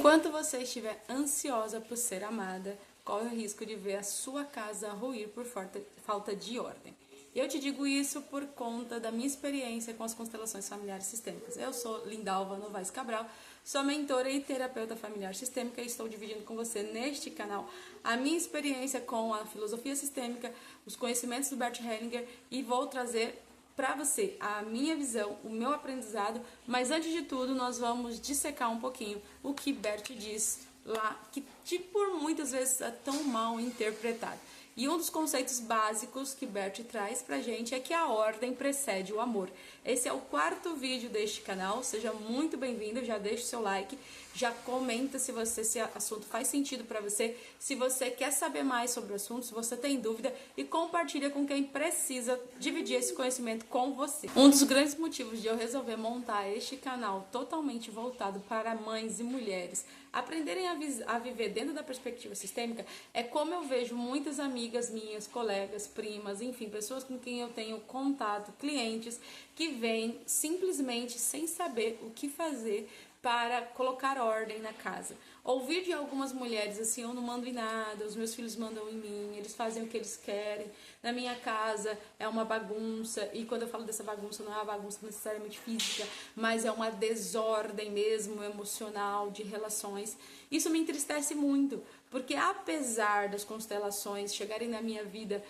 Enquanto você estiver ansiosa por ser amada, corre o risco de ver a sua casa ruir por falta de ordem. Eu te digo isso por conta da minha experiência com as constelações familiares sistêmicas. Eu sou Lindalva Novaes Cabral, sou mentora e terapeuta familiar sistêmica e estou dividindo com você neste canal a minha experiência com a filosofia sistêmica, os conhecimentos do Bert Hellinger e vou trazer para você a minha visão, o meu aprendizado, mas antes de tudo nós vamos dissecar um pouquinho o que Bert diz lá, que por muitas vezes é tão mal interpretado. E um dos conceitos básicos que Bert traz pra gente é que a ordem precede o amor. Esse é o quarto vídeo deste canal, seja muito bem-vindo, já deixa o seu like, já comenta se esse assunto faz sentido para você, se você quer saber mais sobre o assunto, se você tem dúvida e compartilha com quem precisa dividir esse conhecimento com você. Um dos grandes motivos de eu resolver montar este canal totalmente voltado para mães e mulheres aprenderem a viver dentro da perspectiva sistêmica é como eu vejo muitas amigas minhas, colegas, primas, enfim, pessoas com quem eu tenho contato, clientes que vêm simplesmente sem saber o que fazer para colocar ordem na casa. Ouvir de algumas mulheres assim, eu não mando em nada, os meus filhos mandam em mim, eles fazem o que eles querem, na minha casa é uma bagunça, e quando eu falo dessa bagunça, não é uma bagunça necessariamente física, mas é uma desordem mesmo, emocional, de relações. Isso me entristece muito, porque apesar das constelações chegarem na minha vida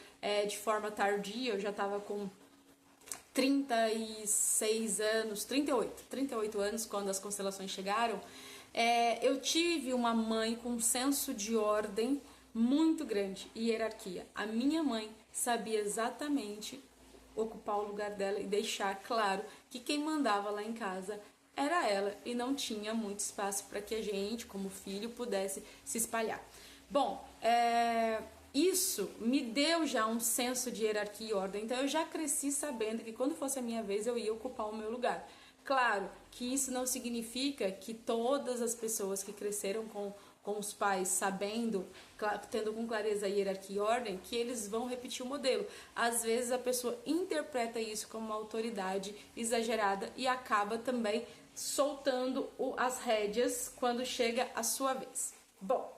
de forma tardia, eu já estava com 36 anos, 38 anos, quando as constelações chegaram, eu tive uma mãe com um senso de ordem muito grande e hierarquia. A minha mãe sabia exatamente ocupar o lugar dela e deixar claro que quem mandava lá em casa era ela e não tinha muito espaço para que a gente, como filho, pudesse se espalhar. Bom, isso me deu já um senso de hierarquia e ordem, então eu já cresci sabendo que quando fosse a minha vez eu ia ocupar o meu lugar. Claro que isso não significa que todas as pessoas que cresceram com os pais sabendo, tendo com clareza a hierarquia e ordem, que eles vão repetir o modelo. Às vezes a pessoa interpreta isso como uma autoridade exagerada e acaba também soltando as rédeas quando chega a sua vez. Bom,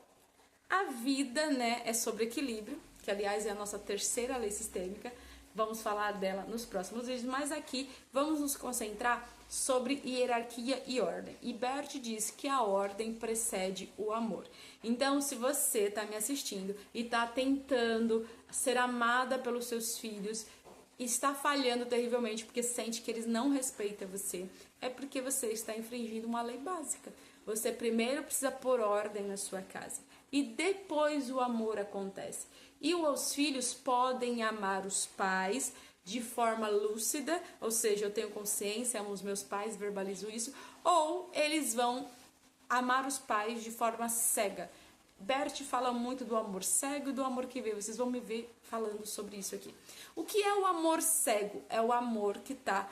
a vida, né, é sobre equilíbrio, que aliás é a nossa terceira lei sistêmica. Vamos falar dela nos próximos vídeos, mas aqui vamos nos concentrar sobre hierarquia e ordem. E Bert diz que a ordem precede o amor. Então, se você está me assistindo e está tentando ser amada pelos seus filhos, está falhando terrivelmente porque sente que eles não respeitam você, é porque você está infringindo uma lei básica. Você primeiro precisa pôr ordem na sua casa e depois o amor acontece. E os filhos podem amar os pais de forma lúcida, ou seja, eu tenho consciência, amo os meus pais, verbalizo isso, ou eles vão amar os pais de forma cega. Bert fala muito do amor cego e do amor que vê. Vocês vão me ver falando sobre isso aqui. O que é o amor cego? É o amor que está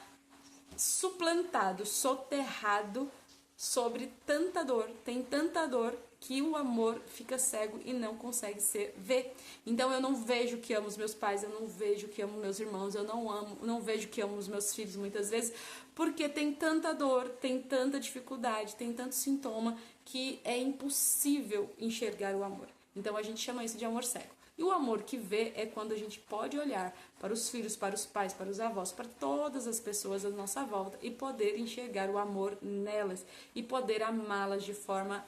suplantado, soterrado sobre tanta dor. Tem tanta dor que o amor fica cego e não consegue ver. Então eu não vejo que amo os meus pais, eu não vejo que amo meus irmãos, eu não vejo que amo os meus filhos muitas vezes, porque tem tanta dor, tem tanta dificuldade, tem tanto sintoma que é impossível enxergar o amor. Então a gente chama isso de amor cego. E o amor que vê é quando a gente pode olhar para os filhos, para os pais, para os avós, para todas as pessoas à nossa volta e poder enxergar o amor nelas e poder amá-las de forma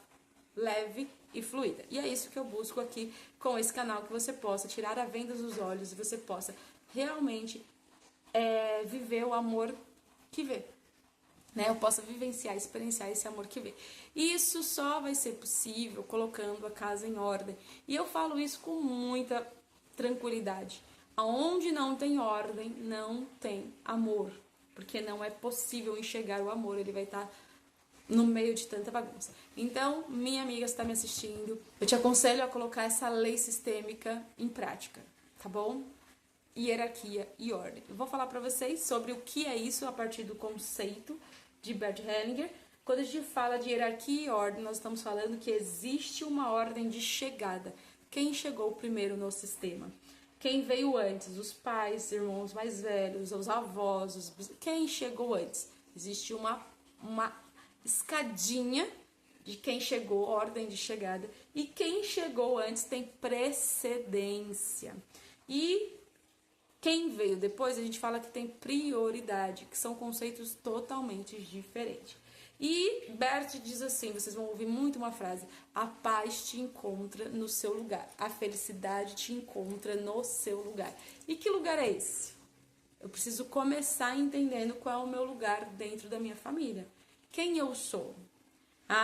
leve e fluida. E é isso que eu busco aqui com esse canal, que você possa tirar a venda dos olhos e você possa realmente viver o amor que vê. Né? Eu possa vivenciar, experienciar esse amor que vê. E isso só vai ser possível colocando a casa em ordem. E eu falo isso com muita tranquilidade. Aonde não tem ordem, não tem amor. Porque não é possível enxergar o amor, ele vai estar no meio de tanta bagunça. Então, minha amiga está me assistindo, eu te aconselho a colocar essa lei sistêmica em prática, tá bom? Hierarquia e ordem. Eu vou falar para vocês sobre o que é isso a partir do conceito de Bert Hellinger. Quando a gente fala de hierarquia e ordem, nós estamos falando que existe uma ordem de chegada. Quem chegou primeiro no sistema? Quem veio antes? Os pais, irmãos mais velhos, os avós, quem chegou antes? Existe uma escadinha de quem chegou, ordem de chegada, e quem chegou antes tem precedência. E quem veio depois, a gente fala que tem prioridade, que são conceitos totalmente diferentes. E Bert diz assim, vocês vão ouvir muito uma frase: a paz te encontra no seu lugar, a felicidade te encontra no seu lugar. E que lugar é esse? Eu preciso começar entendendo qual é o meu lugar dentro da minha família. Quem eu sou?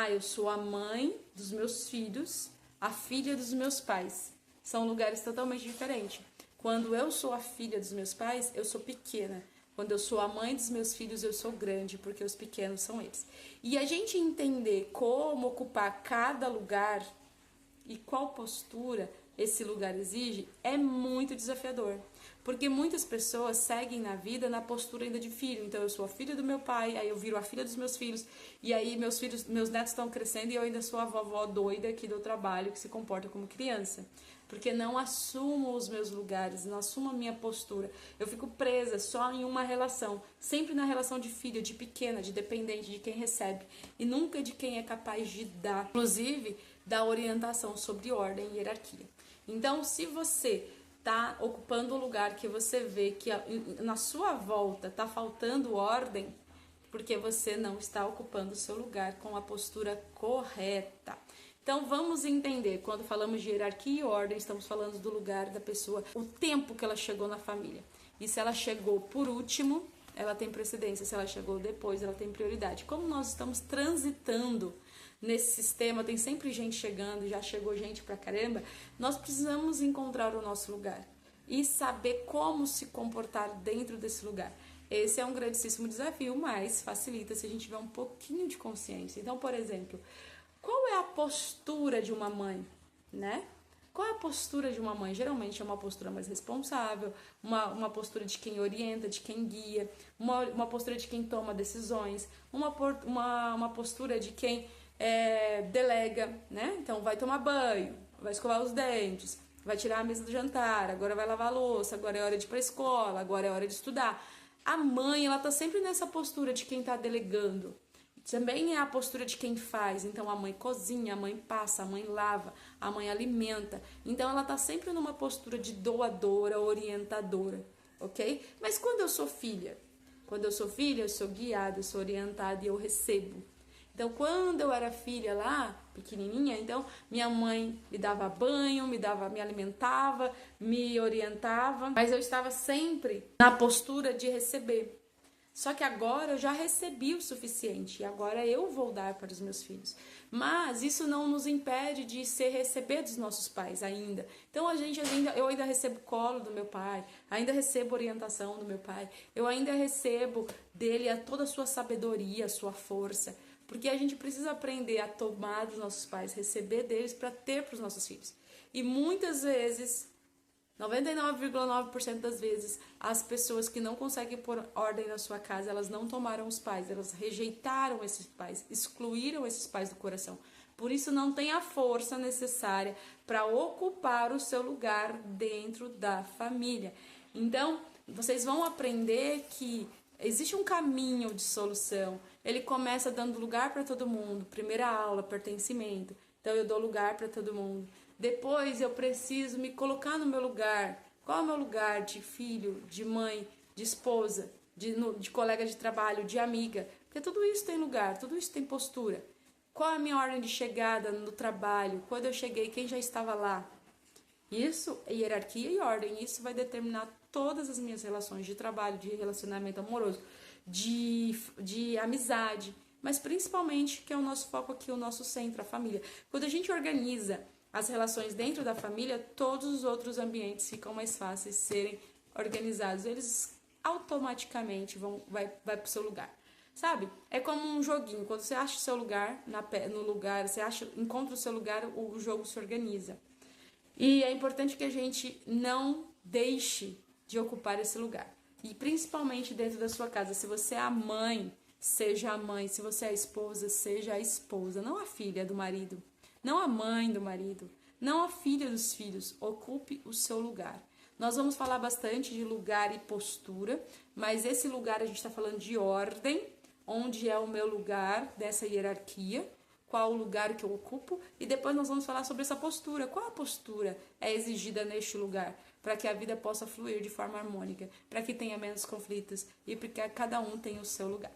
Eu sou a mãe dos meus filhos, a filha dos meus pais. São lugares totalmente diferentes. Quando eu sou a filha dos meus pais, eu sou pequena. Quando eu sou a mãe dos meus filhos, eu sou grande, porque os pequenos são eles. E a gente entender como ocupar cada lugar e qual postura esse lugar exige é muito desafiador. Porque muitas pessoas seguem na vida na postura ainda de filho. Então eu sou a filha do meu pai, aí eu viro a filha dos meus filhos, e aí meus netos estão crescendo e eu ainda sou a vovó doida que dou trabalho, que se comporta como criança. Porque não assumo os meus lugares, não assumo a minha postura. Eu fico presa só em uma relação, sempre na relação de filha, de pequena, de dependente, de quem recebe, e nunca de quem é capaz de dar, inclusive da orientação sobre ordem e hierarquia. Então, se você está ocupando um lugar que você vê que na sua volta está faltando ordem, porque você não está ocupando o seu lugar com a postura correta. Então vamos entender, quando falamos de hierarquia e ordem, estamos falando do lugar da pessoa, o tempo que ela chegou na família. E se ela chegou por último, ela tem precedência. Se ela chegou depois, ela tem prioridade. Como nós estamos transitando nesse sistema, tem sempre gente chegando, já chegou gente pra caramba, nós precisamos encontrar o nosso lugar e saber como se comportar dentro desse lugar. Esse é um grandíssimo desafio, mas facilita se a gente tiver um pouquinho de consciência. Então, por exemplo, qual é a postura de uma mãe, né? Qual é a postura de uma mãe? Geralmente é uma postura mais responsável, uma postura de quem orienta, de quem guia, uma postura de quem toma decisões, uma postura de quem delega, né? Então vai tomar banho, vai escovar os dentes, vai tirar a mesa do jantar, agora vai lavar a louça, agora é hora de ir para a escola, agora é hora de estudar. A mãe, ela tá sempre nessa postura de quem tá delegando. Também é a postura de quem faz. Então a mãe cozinha, a mãe passa, a mãe lava, a mãe alimenta. Então ela tá sempre numa postura de doadora, orientadora, ok? Mas quando eu sou filha? Quando eu sou filha, eu sou guiada, eu sou orientada e eu recebo. Então quando eu era filha lá, pequenininha, então minha mãe me dava banho, me alimentava, me orientava, mas eu estava sempre na postura de receber. Só que agora eu já recebi o suficiente e agora eu vou dar para os meus filhos. Mas isso não nos impede de receber dos nossos pais ainda. Então eu ainda recebo colo do meu pai, ainda recebo orientação do meu pai, eu ainda recebo dele toda a sua sabedoria, a sua força. Porque a gente precisa aprender a tomar dos nossos pais, receber deles para ter para os nossos filhos. E muitas vezes, 99,9% das vezes, as pessoas que não conseguem pôr ordem na sua casa, elas não tomaram os pais, elas rejeitaram esses pais, excluíram esses pais do coração. Por isso não tem a força necessária para ocupar o seu lugar dentro da família. Então, vocês vão aprender que existe um caminho de solução. Ele começa dando lugar para todo mundo. Primeira aula, pertencimento. Então eu dou lugar para todo mundo. Depois eu preciso me colocar no meu lugar. Qual é o meu lugar de filho, de mãe, de esposa, de colega de trabalho, de amiga? Porque tudo isso tem lugar, tudo isso tem postura. Qual é a minha ordem de chegada no trabalho? Quando eu cheguei, quem já estava lá? Isso é hierarquia e ordem. Isso vai determinar todas as minhas relações de trabalho, de relacionamento amoroso, de amizade, mas principalmente, que é o nosso foco aqui, o nosso centro, a família. Quando a gente organiza as relações dentro da família, todos os outros ambientes ficam mais fáceis de serem organizados. Eles automaticamente vai para o seu lugar. Sabe? É como um joguinho. Quando você acha o seu lugar, no lugar, encontra o seu lugar, o jogo se organiza. E é importante que a gente não deixe de ocupar esse lugar. E principalmente dentro da sua casa. Se você é a mãe, seja a mãe. Se você é a esposa, seja a esposa. Não a filha do marido. Não a mãe do marido. Não a filha dos filhos. Ocupe o seu lugar. Nós vamos falar bastante de lugar e postura. Mas esse lugar a gente está falando de ordem. Onde é o meu lugar dessa hierarquia. qual o lugar que eu ocupo, e depois nós vamos falar sobre essa postura. Qual a postura é exigida neste lugar? Para que a vida possa fluir de forma harmônica, para que tenha menos conflitos e para que cada um tenha o seu lugar.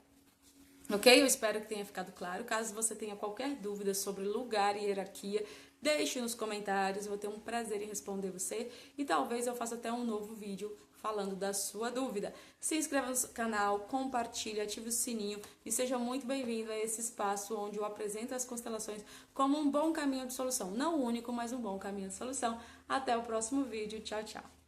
Ok? Eu espero que tenha ficado claro. Caso você tenha qualquer dúvida sobre lugar e hierarquia, deixe nos comentários, eu vou ter um prazer em responder você e talvez eu faça até um novo vídeo falando da sua dúvida. Se inscreva no canal, compartilhe, ative o sininho e seja muito bem-vindo a esse espaço onde eu apresento as constelações como um bom caminho de solução. Não o único, mas um bom caminho de solução. Até o próximo vídeo. Tchau, tchau.